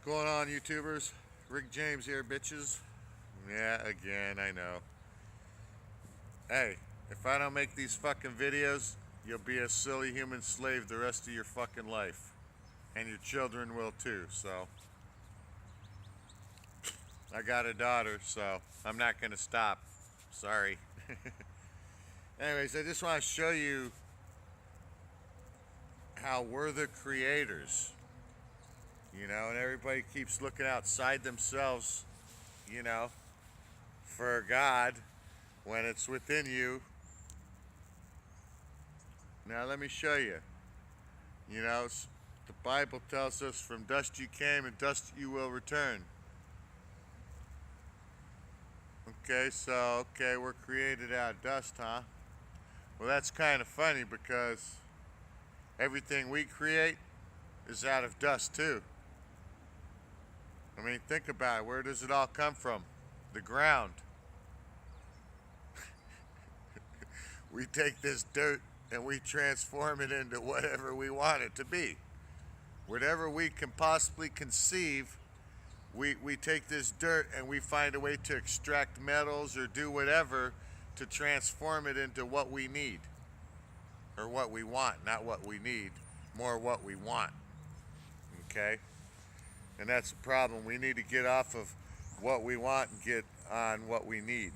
Going on, YouTubers? Rick James here, bitches. Yeah, again, I know. Hey, if I don't make these fucking videos, you'll be a silly human slave the rest of your fucking life. And your children will too, so. I got a daughter, so I'm not gonna stop. Sorry. Anyways, I just want to show you how we're the creators. And everybody keeps looking outside themselves, you know, for God when it's within you. Now, let me show you. The Bible tells us from dust you came and dust you will return. Okay, we're created out of dust, huh? Well, that's kind of funny because everything we create is out of dust, too. I mean, think about it. Where does it all come from? The ground. We take this dirt and we transform it into whatever we want it to be. Whatever we can possibly conceive, we take this dirt and we find a way to extract metals or do whatever to transform it into what we need. Or what we want, not what we need, more what we want. Okay? And that's the problem. We need to get off of what we want and get on what we need.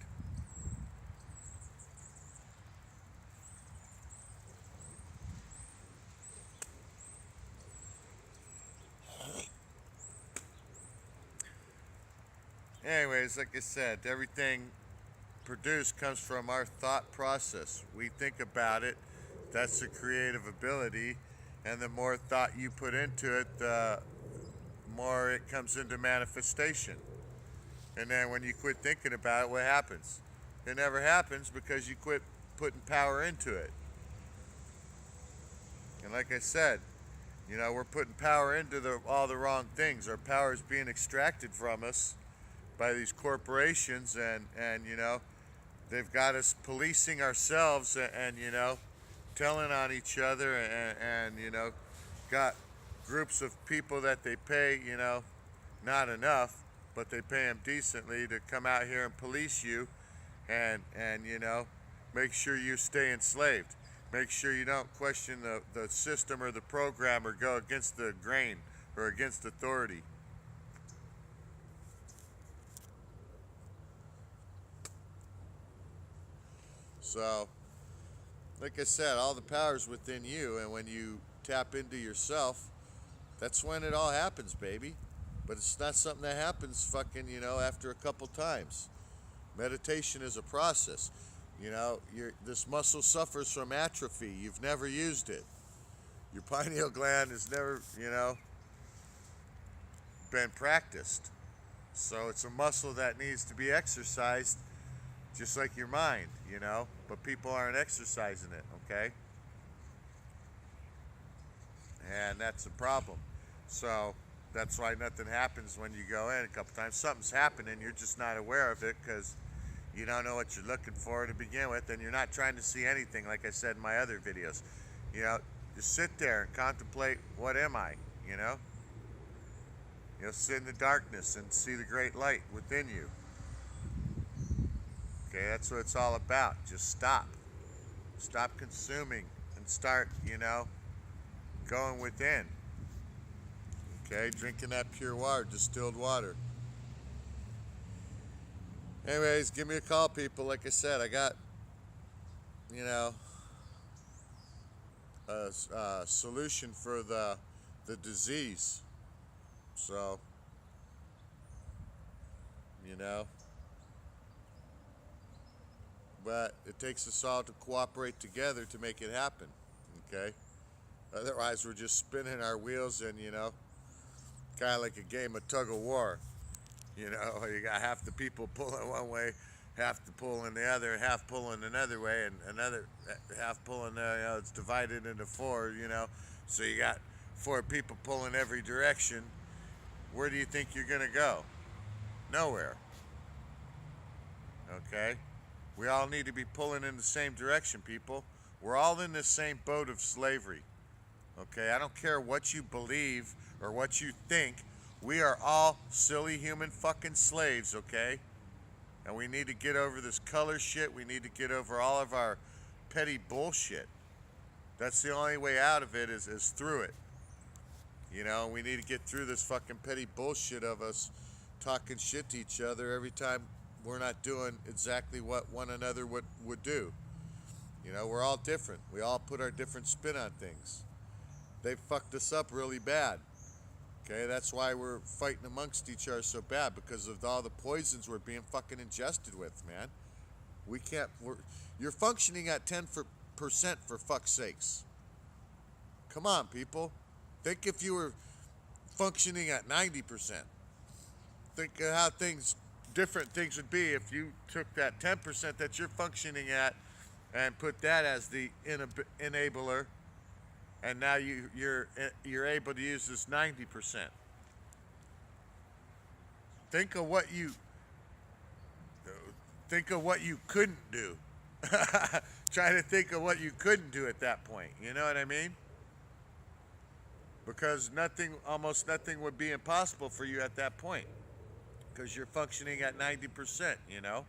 Anyways, like I said, everything produced comes from our thought process. We think about it. That's the creative ability. And the more thought you put into it, the more it comes into manifestation. And then when you quit thinking about it, what happens? It never happens because you quit putting power into it. And like I said, we're putting power into all the wrong things. Our power is being extracted from us by these corporations, and they've got us policing ourselves and telling on each other, and got groups of people that they pay, not enough, but they pay them decently to come out here and police you and make sure you stay enslaved. Make sure you don't question the system or the program or go against the grain or against authority. So, like I said, all the power's within you, and when you tap into yourself, that's when it all happens, baby. But it's not something that happens after a couple times. Meditation is a process. This muscle suffers from atrophy. You've never used it. Your pineal gland has never, been practiced. So it's a muscle that needs to be exercised, just like your mind, but people aren't exercising it, okay? And that's the problem. So that's why nothing happens when you go in a couple times. Something's happening, you're just not aware of it because you don't know what you're looking for to begin with, and you're not trying to see anything, like I said in my other videos. Just sit there and contemplate, what am I, sit in the darkness and see the great light within you. Okay, that's what it's all about. Just stop. Stop consuming and start, going within. Okay, drinking that pure water, distilled water. Anyways, give me a call, people. Like I said, I got, a solution for the disease. So, but it takes us all to cooperate together to make it happen, okay? Otherwise, we're just spinning our wheels and, kind of like a game of tug of war. You got half the people pulling one way, half the pulling the other, half pulling another way, and another half pulling, it's divided into four, So you got four people pulling every direction. Where do you think you're going to go? Nowhere. Okay? We all need to be pulling in the same direction, people. We're all in the same boat of slavery. Okay? I don't care what you believe or what you think. We are all silly human fucking slaves, okay? And we need to get over this color shit. We need to get over all of our petty bullshit. That's the only way out of it is through it. You know, we need to get through this fucking petty bullshit of us talking shit to each other every time we're not doing exactly what one another would do. You know, we're all different. We all put our different spin on things. They fucked us up really bad. Okay, that's why we're fighting amongst each other so bad, because of all the poisons we're being fucking ingested with, man. You're functioning at 10% for fuck's sakes. Come on, people. Think if you were functioning at 90%. Think of how different things would be if you took that 10% that you're functioning at and put that as the enabler, and now you're able to use this 90%. Think of what you couldn't do. Try to think of what you couldn't do at that point. You know what I mean? Because almost nothing would be impossible for you at that point, because you're functioning at 90%. You know,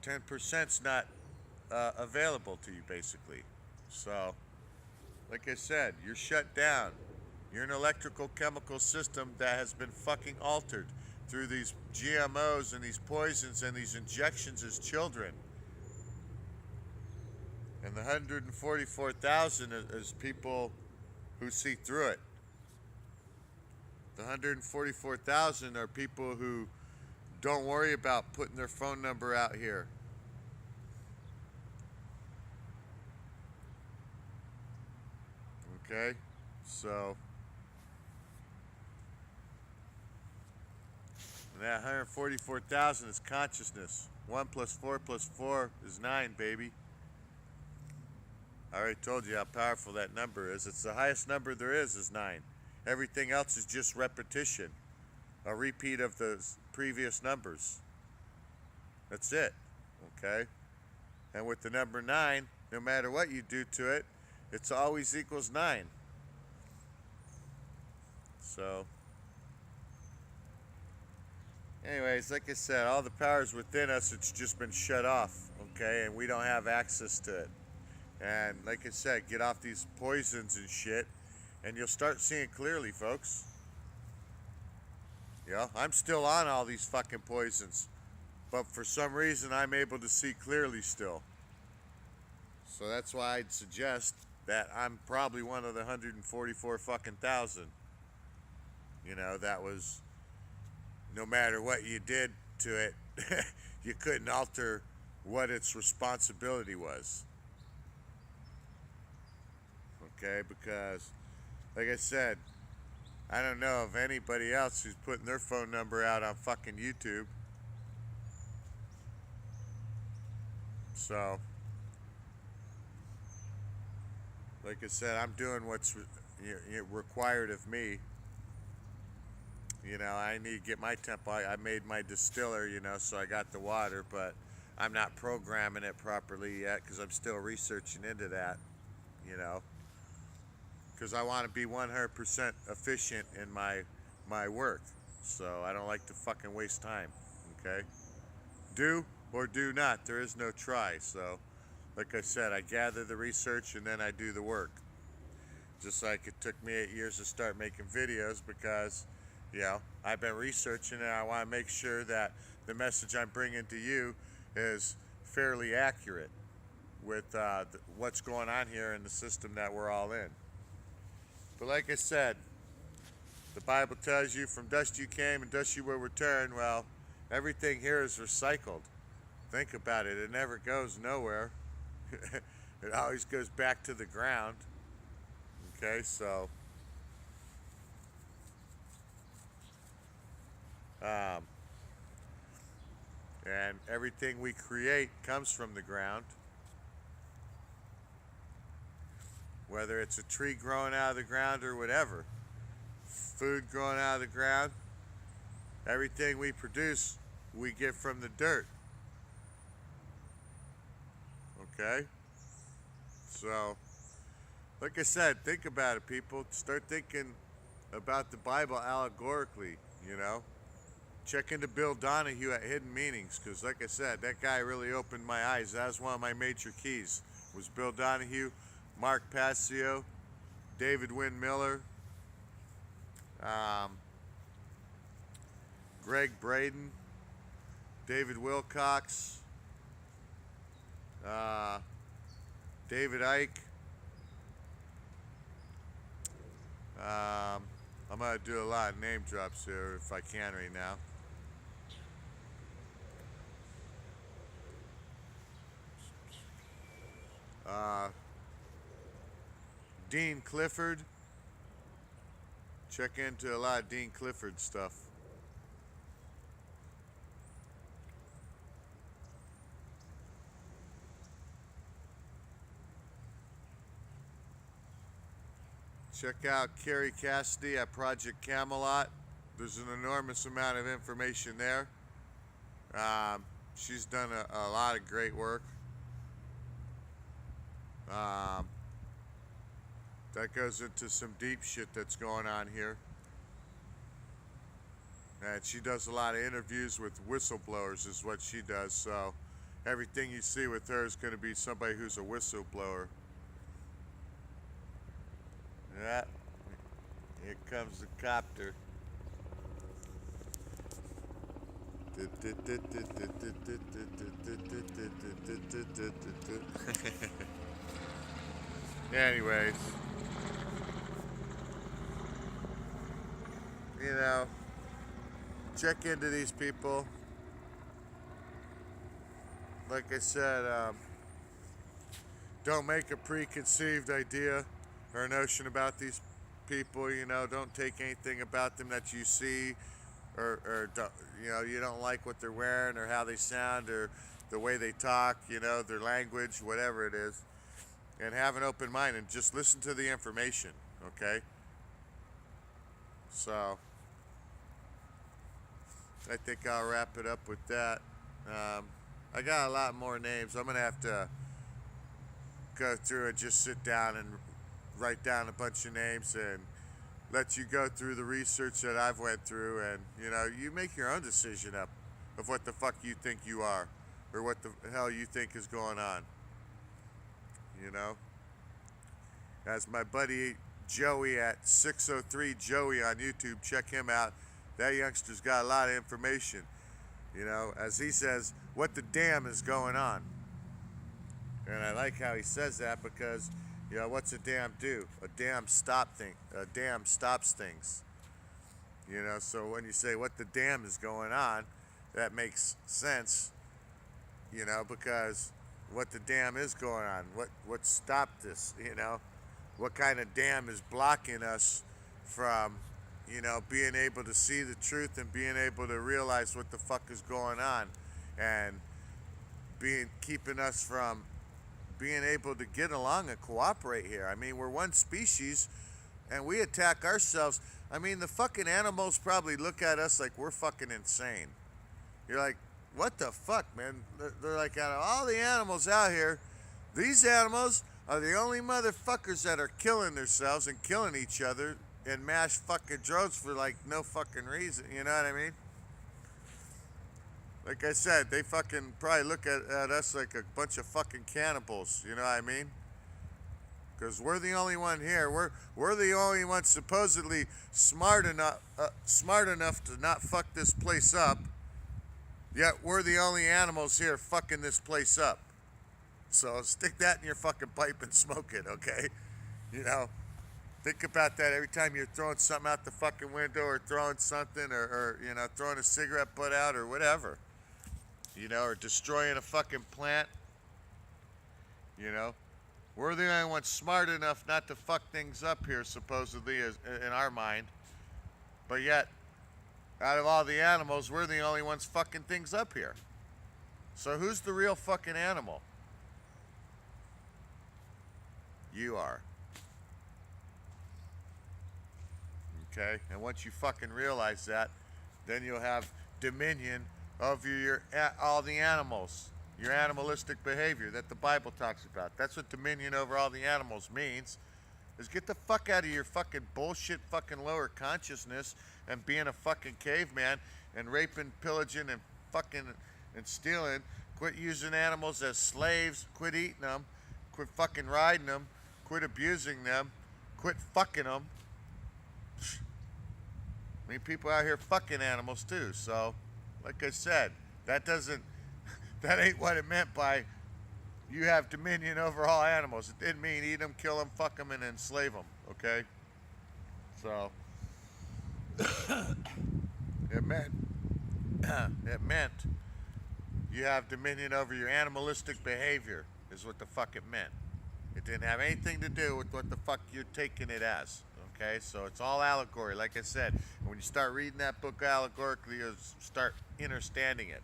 10%'s not available to you, basically. So, like I said, you're shut down. You're an electrical chemical system that has been fucking altered through these GMOs and these poisons and these injections as children. And the 144,000 is people who see through it. The 144,000 are people who don't worry about putting their phone number out here. Okay? So, and that 144,000 is consciousness. 1 plus 4 plus 4 is 9, baby. I already told you how powerful that number is. It's the highest number there is 9. Everything else is just repetition, a repeat of the previous numbers. That's it, okay? And with the number 9, no matter what you do to it, it's always equals 9. So, anyways, like I said, all the power's within us. It's just been shut off, okay? And we don't have access to it. And like I said, get off these poisons and shit, and you'll start seeing clearly, folks. You know, I'm still on all these fucking poisons, but for some reason I'm able to see clearly still. So that's why I'd suggest that I'm probably one of the 144 fucking thousand. You know, that was, no matter what you did to it, you couldn't alter what its responsibility was. Okay, because, like I said, I don't know of anybody else who's putting their phone number out on fucking YouTube. So, like I said, I'm doing what's required of me. You know, I need to get my tempo. I made my distiller, you know, so I got the water, but I'm not programming it properly yet because I'm still researching into that, you know. Because I want to be 100% efficient in my work. So I don't like to fucking waste time, okay? Do or do not. There is no try. So, like I said, I gather the research and then I do the work. Just like it took me 8 years to start making videos because, you know, I've been researching and I want to make sure that the message I'm bringing to you is fairly accurate with what's going on here in the system that we're all in. But like I said, the Bible tells you from dust you came and dust you will return. Well, everything here is recycled. Think about it. It never goes nowhere. It always goes back to the ground. Okay, so and everything we create comes from the ground. Whether it's a tree growing out of the ground or whatever, food growing out of the ground, everything we produce, we get from the dirt. Okay? So, like I said, think about it, people. Start thinking about the Bible allegorically, you know. Check into Bill Donahue at Hidden Meanings, because like I said, that guy really opened my eyes. That was one of my major keys, was Bill Donahue, Mark Passio, David Wynn Miller, Greg Braden, David Wilcox, David Icke. I'm going to do a lot of name drops here if I can right now. Dean Clifford. Check into a lot of Dean Clifford stuff. Check out Carrie Cassidy at Project Camelot. There's an enormous amount of information there. She's done a lot of great work. That goes into some deep shit that's going on here. And she does a lot of interviews with whistleblowers is what she does. So everything you see with her is going to be somebody who's a whistleblower. Yeah, here comes the copter. Anyways, you know, check into these people. Like I said, don't make a preconceived idea or a notion about these people. You know, don't take anything about them that you see or don't, you know, you don't like what they're wearing or how they sound or the way they talk, you know, their language, whatever it is. And have an open mind and just listen to the information, okay? So, I think I'll wrap it up with that. I got a lot more names. I'm going to have to go through and just sit down and write down a bunch of names and let you go through the research that I've went through, and you know, you make your own decision up of what the fuck you think you are or what the hell you think is going on, you know. As my buddy Joey at 603 Joey on YouTube, check him out. That youngster's got a lot of information, you know, as he says, what the damn is going on. And I like how he says that because, you know, what's a dam do? A dam stops things. You know, so when you say what the damn is going on, that makes sense, you know, because what the damn is going on, what stopped this, you know, what kind of dam is blocking us from, you know, being able to see the truth and being able to realize what the fuck is going on, and keeping us from being able to get along and cooperate here. I mean, we're one species and we attack ourselves. I mean, the fucking animals probably look at us like we're fucking insane. You're like, what the fuck, man? They're like, out of all the animals out here, these animals are the only motherfuckers that are killing themselves and killing each other in mass fucking droves for like no fucking reason. You know what I mean? Like I said, they fucking probably look at us like a bunch of fucking cannibals, you know what I mean? Because we're the only one here. We're the only ones supposedly smart enough to not fuck this place up. Yet we're the only animals here fucking this place up. So stick that in your fucking pipe and smoke it, okay? You know, think about that every time you're throwing something out the fucking window or throwing something or you know, throwing a cigarette butt out or whatever. You know, or destroying a fucking plant. You know, we're the only ones smart enough not to fuck things up here, supposedly, in our mind. But yet, out of all the animals, we're the only ones fucking things up here. So who's the real fucking animal? You are. Okay? And once you fucking realize that, then you'll have dominion of all the animals, your animalistic behavior that the Bible talks about. That's what dominion over all the animals means. is get the fuck out of your fucking bullshit fucking lower consciousness and being a fucking caveman and raping, pillaging, and fucking and stealing. Quit using animals as slaves. Quit eating them. Quit fucking riding them. Quit abusing them. Quit fucking them. I mean, people out here fucking animals too. So, like I said, that ain't what it meant by you have dominion over all animals. It didn't mean eat them, kill them, fuck them, and enslave them. Okay. So, it meant you have dominion over your animalistic behavior. Is what the fuck it meant. It didn't have anything to do with what the fuck you're taking it as. Okay, so it's all allegory, like I said. And when you start reading that book allegorically, you'll start understanding it.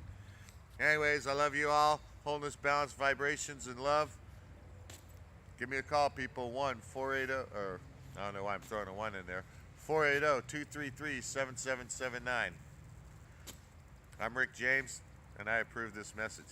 Anyways, I love you all. Wholeness, balance, vibrations, and love. Give me a call, people. 1-480, or I don't know why I'm throwing a 1 in there. 480-233-7779. I'm Rick James, and I approve this message.